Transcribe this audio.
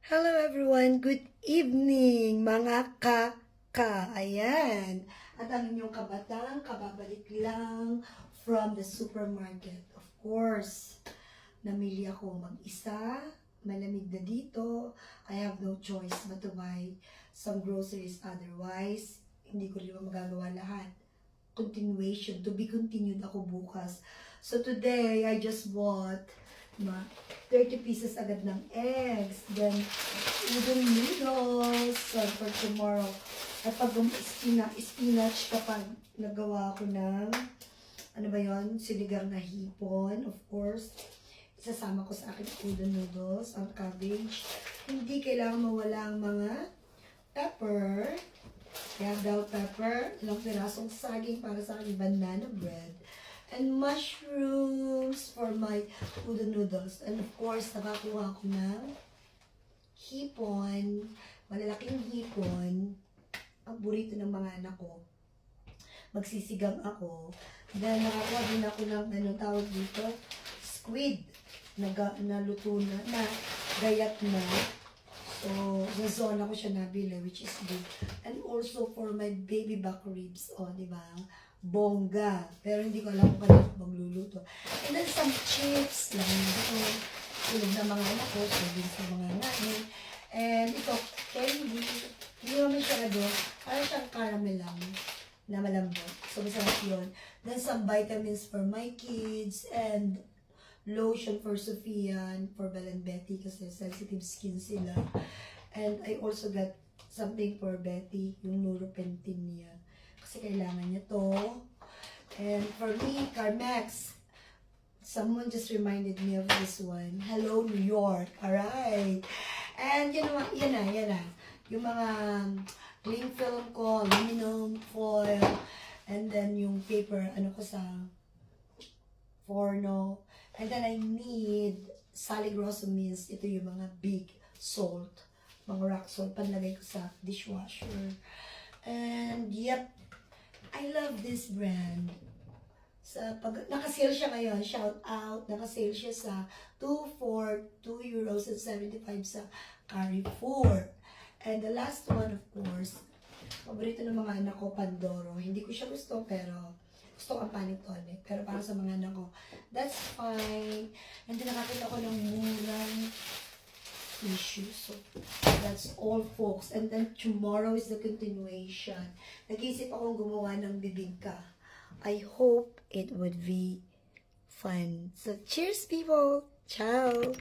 Hello everyone, good evening mga kaka. Ayan. At ang inyong kabatang kababalik lang from the supermarket. Of course, namili ako mag-isa, malamig na dito. I have no choice but to buy some groceries. Otherwise, hindi ko rin magagawa lahat. Continuation, to be continued ako bukas. So today, I just bought 30 pieces agad ng eggs, then udon noodles for tomorrow. At pag spinach kapag nagawa ko ng, ano ba yon, sinigang na hipon, of course, isasama ko sa akin udon noodles, ang cabbage. Hindi kailangan mawala ang mga pepper, kaya bell pepper, ilang pirasong saging para sa aking banana bread, and mushrooms for my udon noodles. And of course, nakakuha ko ng hipon, malalaking hipon, ang burrito ng mga anak ko. Magsisigang ako. Then, nakakuha din ako ng, anong tawag dito? Squid. Na luto na, gayat na. So, sa zona ko siya nabili, which is good. And also for my baby back ribs, di ba? Bongga. Pero hindi ko alam kung kailan ko magluluto. And then some chips lang dito. Tulog na mga anak ko, tulog sa mga ngayon. And ito, candy. Hindi naman siya parang siyang caramel lang na malambot. So, masarap yun. Then some vitamins for my kids and lotion for Sophia and for Bel and Betty kasi sensitive skin sila. And I also got something for Betty, yung Neuropentin niya. Kasi kailangan niya to. And for me, Carmex. Someone just reminded me of this one. Hello, New York. Alright. And yan na. Yung mga cling film ko, aluminum foil, and then yung paper, ko sa forno. And then I need Saligroso means ito yung mga big salt, mga rock salt, panlagay ko sa dishwasher. And yep, I love this brand. Naka-sale siya ngayon, shout out, naka-sale siya sa 2 for €2.75 sa Carrefour. And the last one, of course, paborito ng mga anak ko, Pandoro. Hindi ko siya gusto, pero gusto ko ang panitone. Pero para sa mga anak ko, that's fine. And then nakakita ko ng murang tissue. So, that's all, folks. And then tomorrow is the continuation. Nag-iisip akong gumawa ng bibingka. I hope it would be fun. So, cheers, people! Ciao!